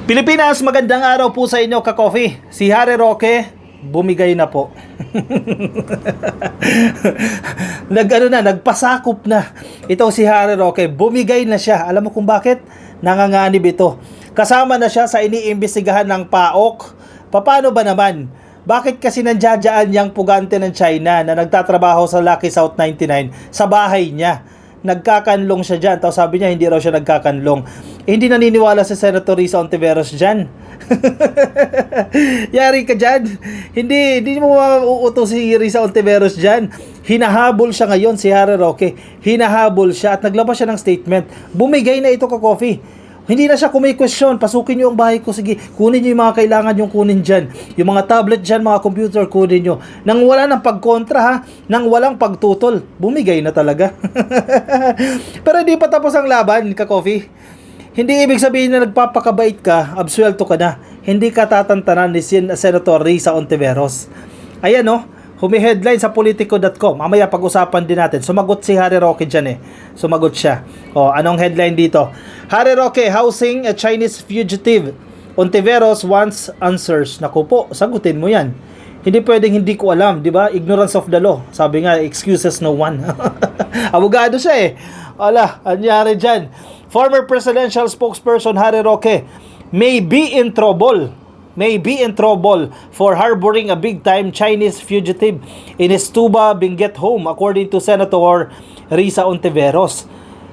Pilipinas, magandang araw po sa inyo, ka-coffee. Si Harry Roque, bumigay na po. Nagpasakop na. Ito si Harry Roque, bumigay na siya. Alam mo kung bakit? Nanganganib ito. Kasama na siya sa iniimbestigahan ng PAOK. Paano ba naman? Bakit kasi nandiyadyaan yung pugante ng China na nagtatrabaho sa Lucky South 99 sa bahay niya? Nagkakanlong siya dyan. Tapos sabi niya, hindi raw siya nagkakanlong. Hindi naniniwala si Senator Risa Ontiveros dyan. Yari ka dyan. Hindi mo mauuto si Risa Ontiveros dyan. Hinahabol siya ngayon, si Harry Roque. Hinahabol siya at naglabas siya ng statement. Bumigay na ito, ka-coffee. Hindi na siya question, pasukin nyo ang bahay ko, sige, kunin nyo yung mga kailangan yung kunin dyan. Yung mga tablet dyan, mga computer, kunin nyo. Nang wala ng pagkontra ha, nang walang pagtutol, bumigay na talaga. Pero hindi pa tapos ang laban, ka-coffee. Hindi ibig sabihin na nagpapakabait ka, absuelto ka na. Hindi ka tatantanan ni Senator Risa Ontiveros. Ayan humi-headline sa Politico.com. Mamaya pag-usapan din natin. Sumagot si Harry Roque dyan Sumagot siya. Anong headline dito? Harry Roque, housing a Chinese fugitive. Ontiveros wants answers. Naku po, sagutin mo yan. Hindi pwedeng hindi ko alam, di ba? Ignorance of the law. Sabi nga, excuses no one. Abogado siya Ala, anyari dyan. Former presidential spokesperson Harry Roque may be in trouble for harboring a big-time Chinese fugitive in his Tuba, Benguet home, according to Senator Risa Ontiveros.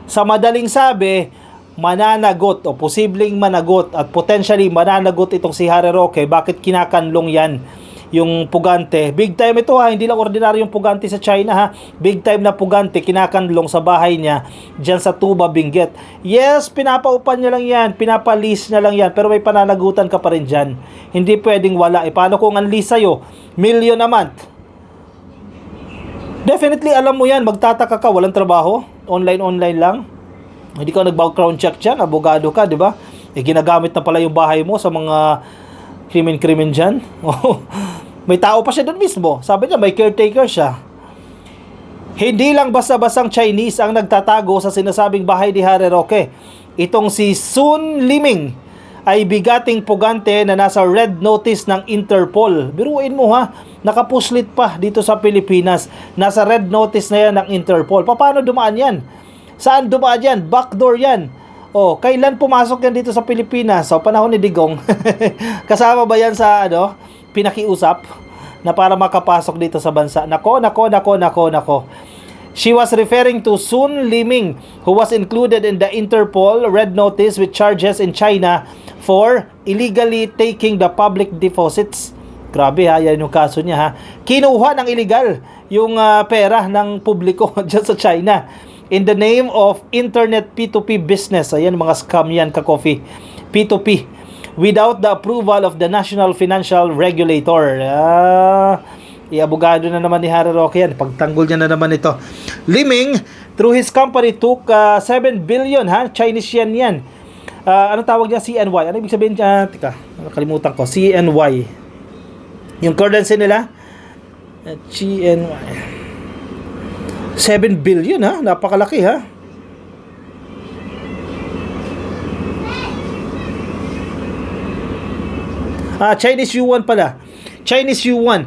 Sa madaling sabi, mananagot o posibleng managot at potentially mananagot itong si Harry Roque. Bakit kinakanlong yan yung pugante? Big time ito hindi lang ordinaryong pugante sa China big time na pugante, kinakanlong sa bahay niya dyan sa Tuba, Benguet. Yes, pinapaupan niya lang yan, pinapalis niya lang yan, pero may pananagutan ka pa rin dyan. Hindi pwedeng wala. Paano kung unleash sa'yo? Million a month. Definitely alam mo yan, magtataka ka, walang trabaho, online lang. Hindi ka nag-background check dyan, abogado ka, di ba? Ginagamit na pala yung bahay mo sa mga krimen dyan. May tao pa siya doon mismo. Sabi niya, may caretaker siya. Hindi lang basta-bastang Chinese ang nagtatago sa sinasabing bahay ni Harry Roque. Itong si Sun Liming ay bigating pugante na nasa red notice ng Interpol. Biruin mo nakapuslit pa dito sa Pilipinas. Nasa red notice na yan ng Interpol. Paano dumaan yan? Saan dumaan yan? Backdoor yan. Kailan pumasok yan dito sa Pilipinas? Sa panahon ni Digong. Kasama ba yan sa pinakiusap na para makapasok dito sa bansa? Nako. She was referring to Sun Liming, who was included in the Interpol red notice with charges in China for illegally taking the public deposits. Grabe yan yung kaso niya Kinuha ng illegal yung pera ng publiko dyan sa China in the name of internet P2P business. Ayan, mga scam yan, ka-coffee. P2P. Without the approval of the National Financial Regulator. Abogado na naman ni Harry Roque yan. Pagtanggol niya na naman ito. Liming, through his company, took 7 billion, Chinese yen yan. Anong tawag niya? CNY. Ano ibig sabihin niya? Tika, nakalimutan ko. CNY. Yung currency nila? CNY. 7 billion napakalaki Chinese yuan pala. Chinese yuan.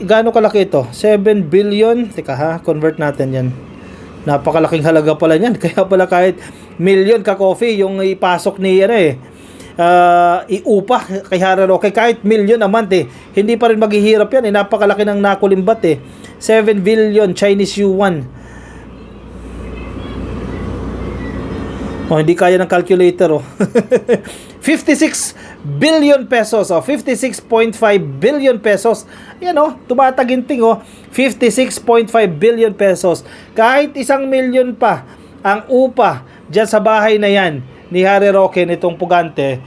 Gaano kalaki ito? 7 billion. Teka convert natin yan. Napakalaking halaga pala niyan. Kaya pala kahit million, ka-coffee yung ipasok ni iupa kay Harry Roque, kahit million a month hindi pa rin maghihirap yan napakalaki ng nakulimbat 7 billion Chinese yuan. Hindi kaya ng calculator 56 billion pesos 56.5 billion pesos. Yan tumataginting 56.5 billion pesos. Kahit 1 million pa ang upa dyan sa bahay na yan ni Harry Roque, nitong pugante,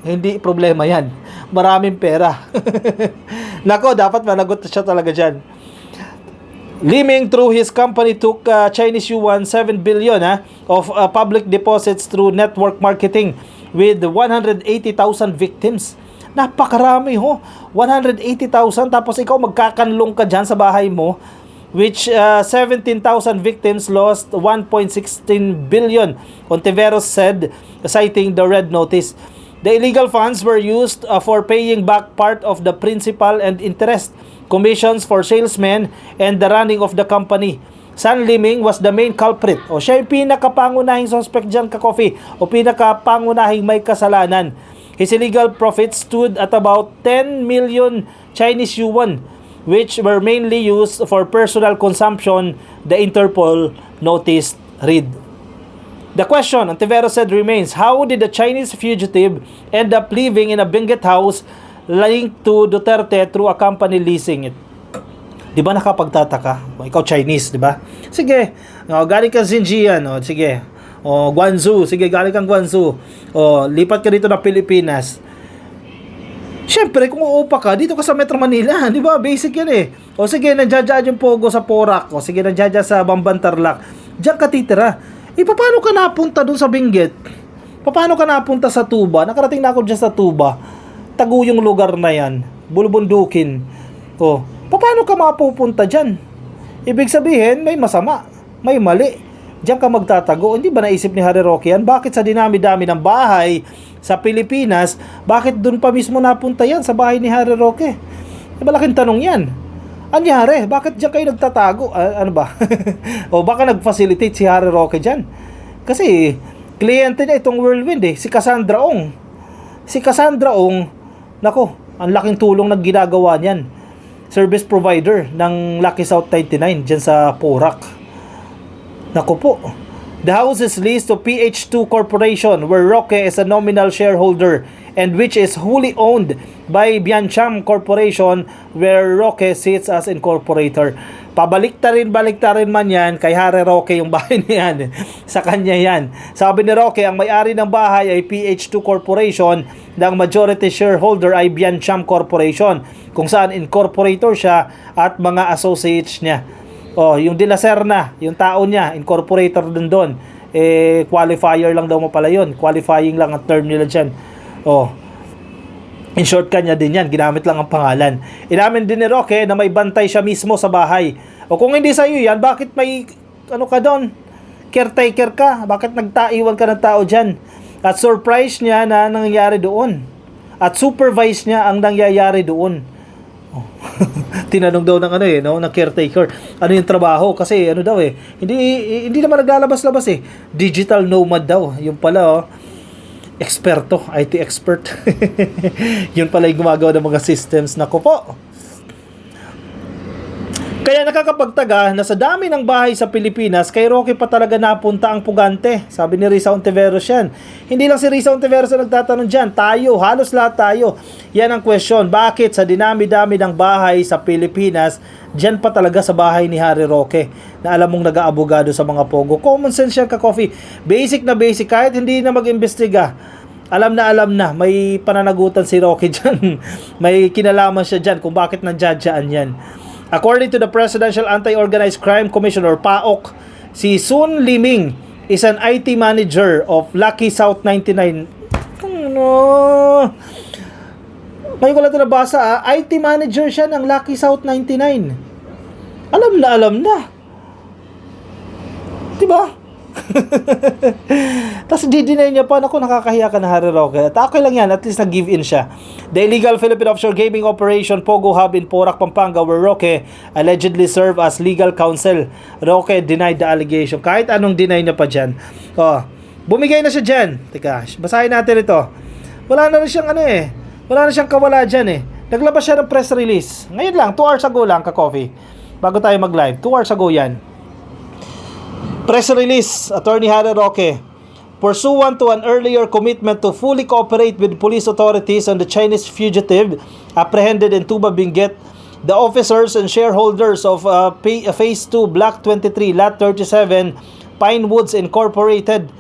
hindi problema yan. Maraming pera. Nako, dapat managot siya talaga dyan. Liming, through his company, took Chinese yuan 7 billion of public deposits through network marketing with 180,000 victims. Napakarami 180,000, tapos ikaw magkakanlong ka dyan sa bahay mo. which 17,000 victims lost 1.16 billion, Ontiveros said, citing the red notice. The illegal funds were used for paying back part of the principal and interest, commissions for salesmen, and the running of the company. San Liming was the main culprit. O siya yung pinakapangunahing suspect dyan, ka-coffee, o pinakapangunahing may kasalanan. His illegal profits stood at about 10 million Chinese yuan, which were mainly used for personal consumption, the Interpol notice read. The question, Ontiveros said, remains, how did the Chinese fugitive end up living in a Benguet house linked to Duterte through a company leasing it? Di ba nakapagtataka? Ikaw Chinese, di ba? Sige, galing ka Xinjiang, sige. Guangzhou, sige, galing kang Guangzhou. Lipat ka dito na Pilipinas. Siyempre, kung uupa ka, dito ka sa Metro Manila, di ba? Basic yan eh. Sige, nandiyan yung Pogo sa Porac. Sige, nandiyan sa Bamban Tarlac. Diyan ka titira. Paano ka napunta dun sa Benguet? Paano ka napunta sa Tuba? Nakarating na ako dyan sa Tuba. Tagu yung lugar na yan. Bulubundukin. Paano ka mapupunta dyan? Ibig sabihin, may masama, may mali. Diyan ka magtatago. Hindi ba naisip ni Harry Roque yan? Bakit sa dinami-dami ng bahay sa Pilipinas, bakit dun pa mismo napunta yan sa bahay ni Harry Roque? Malaking tanong yan. Anyari, bakit diyan kayo nagtatago? Ano ba? Baka nag-facilitate si Harry Roque dyan. Kasi, kliyente niya itong Whirlwind si Cassandra Ong. Si Cassandra Ong, nako, ang laking tulong na ginagawa niyan. Service provider ng Lucky South 99 dyan sa Porac. Naku po. The house is leased to PH2 Corporation, where Roque is a nominal shareholder, and which is wholly owned by Biancham Corporation, where Roque sits as incorporator. Pabaliktarin man yan kay Harry Roque yung bahay niyan. Sa kanya yan. Sabi ni Roque, ang may-ari ng bahay ay PH2 Corporation, ng majority shareholder ay Biancham Corporation, kung saan incorporator siya at mga associates niya. Yung De La Serna, yung tao niya, incorporator din doon. Qualifier lang daw mo pala yun. Qualifying lang ang term nila dyan. In short, kanya din yan. Ginamit lang ang pangalan. Inamin din ni Roque na may bantay siya mismo sa bahay. Kung hindi sa iyo yan, bakit may ka doon? Caretaker ka? Bakit nagtaiwan ka ng tao dyan? At surprise niya na nangyayari doon. At supervise niya ang nangyayari doon. Tinanong daw ng ng caretaker, ano yung trabaho? Kasi hindi naman naglalabas-labas Digital nomad daw. Yung pala eksperto, IT expert. Yun pala yung gumagawa ng mga systems. Naku po. Kaya nakakapagtaga na sa dami ng bahay sa Pilipinas, kay Roque pa talaga napunta ang pugante. Sabi ni Risa Ontiveros yan. Hindi lang si Risa Ontiveros ang nagtatanong dyan. Tayo, halos lahat tayo. Yan ang question. Bakit sa dinami-dami ng bahay sa Pilipinas, dyan pa talaga sa bahay ni Harry Roque, na alam mong nag-aabogado sa mga pogo? Common sense yan, ka-coffee. Basic na basic. Kahit hindi na mag-imbestiga, alam na, may pananagutan si Roque dyan. May kinalaman siya dyan kung bakit nandiyadyaan yan. According to the Presidential Anti-Organized Crime Commissioner, PAOK, si Sun Liming is an IT manager of Lucky South 99. Ngayon ko lang ito nabasa, IT manager siya ng Lucky South 99. Alam na. Diba? Tapos di-deny niya pa, naku, nakakahiya ka na, Harry Roque. At okay lang yan, at least nag-give in siya. The illegal Philippine offshore gaming operation Pogo Hub in Porac, Pampanga, where Roque allegedly served as legal counsel. Roque denied the allegation. Kahit anong deny niya pa dyan. Bumigay na siya dyan. Teka, basahin natin ito. Wala na siyang wala na siyang kawala dyan Naglabas siya ng press release. Ngayon lang, 2 hours ago lang, ka-coffee. Bago tayo mag-live. 2 hours ago yan. Press release, Attorney Harry Roque. Pursuant to an earlier commitment to fully cooperate with police authorities on the Chinese fugitive apprehended in Tuba, Benguet, the officers and shareholders of Phase 2 Block 23 Lot 37 Pinewoods Incorporated,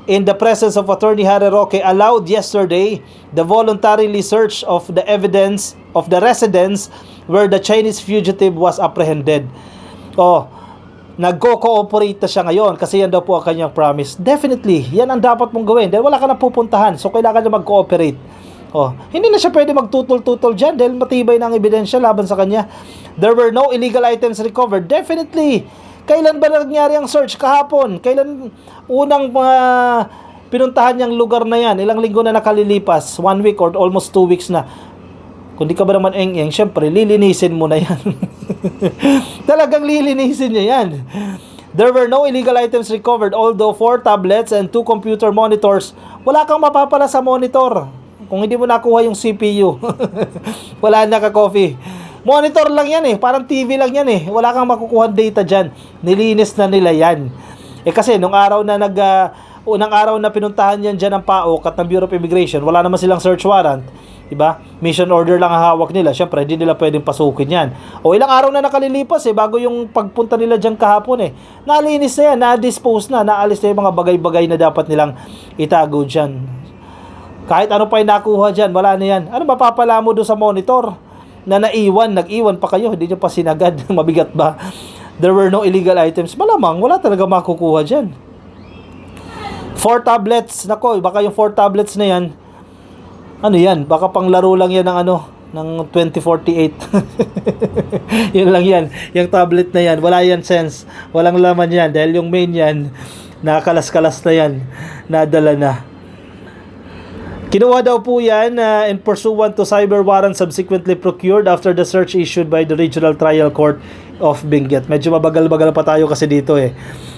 in the presence of Attorney Harry Roque, allowed yesterday the voluntarily search of the evidence of the residence where the Chinese fugitive was apprehended. Nagko-cooperate na siya ngayon kasi yan daw po ang kanyang promise. Definitely, yan ang dapat mong gawin dahil wala ka na pupuntahan, so kailangan niya mag-cooperate. Oh, hindi na siya pwede magtutol-tutol dyan dahil matibay na ang ebidensya laban sa kanya. There were no illegal items recovered. Definitely. Kailan ba nangyari ang search? Kahapon. Kailan unang pinuntahan niyang lugar na yan? Ilang linggo na nakalilipas? 1 week or almost 2 weeks na. Kung di ka ba naman eng-eng, syempre, lilinisin mo na yan. Talagang lilinisin niya yan. There were no illegal items recovered, although 4 tablets and 2 computer monitors. Wala kang mapapala sa monitor kung hindi mo nakuha yung CPU. Wala na ka-coffee. Monitor lang yan eh, parang TV lang yan eh. Wala kang makukuha data dyan. Nilinis na nila yan. Kasi nung araw na unang araw na pinuntahan yan dyan ng PAOK at ng Bureau of Immigration, wala naman silang search warrant. Diba? Mission order lang ang hawak nila. Syempre, hindi nila pwedeng pasukin yan. O ilang araw na nakalilipas bago yung pagpunta nila dyan kahapon nalinis na yan, na-dispose na, naalis na yung mga bagay-bagay na dapat nilang itago dyan. Kahit ano pa yung nakuha dyan, wala na yan. Ano mapapala mo doon sa monitor? Na nag-iwan pa kayo, hindi nyo pa sinagad. Mabigat ba? There were no illegal items. Malamang, wala talaga makukuha dyan. 4 tablets. Nako, baka yung 4 tablets na yan, ano yan? Baka pang laro lang yan ng 2048. Yun lang yan. Yung tablet na yan, wala yan sense. Walang laman yan. Dahil yung main yan, nakalas-kalas na yan. Nadala na. Kinuha daw po yan in pursuant to cyber warrant subsequently procured after the search issued by the Regional Trial Court of Benguet. Medyo mabagal-bagal pa tayo kasi dito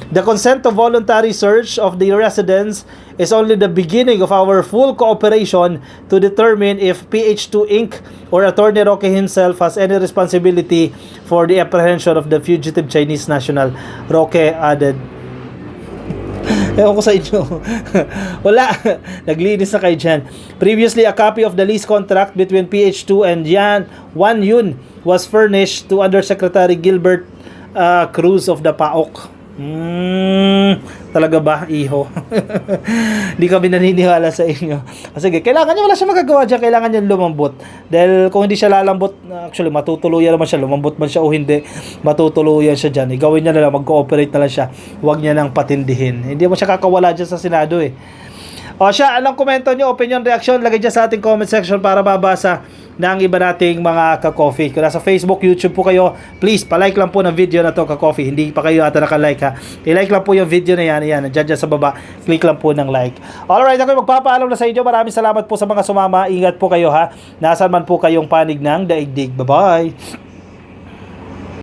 The consent to voluntary search of the residence is only the beginning of our full cooperation to determine if PH2 Inc. or Attorney Roque himself has any responsibility for the apprehension of the fugitive Chinese national. Roque added. Ewan ko sa inyo. Wala. Naglinis na kayo dyan. Previously, a copy of the lease contract between PH2 and Wan Yun was furnished to Undersecretary Gilbert Cruz of the PAOK. Talaga ba, iho? Hindi kami naniniwala sa inyo. Sige, kailangan niya, wala siya magagawa dyan. Kailangan niya lumambot. Dahil kung hindi siya lalambot, actually, matutuluyan naman siya. Lumambot man siya o hindi, matutuluyan siya dyan. Gawin niya na lang, mag-cooperate na lang siya. Huwag niya nang patindihin. Hindi mo siya kakawala dyan sa Senado O siya, anong komento niyo, opinion, reaction, lagay dyan sa ating comment section para mabasa ng iba nating mga ka-coffee. Kung nasa Facebook, YouTube po kayo, please, palike lang po ng video na to ka-coffee. Hindi pa kayo ata nakalike I-like lang po yung video na yan, dyan sa baba, click lang po ng like. Alright, ako magpapaalam na sa inyo. Maraming salamat po sa mga sumama. Ingat po kayo Nasaan man po kayong panig ng daigdig. Bye-bye!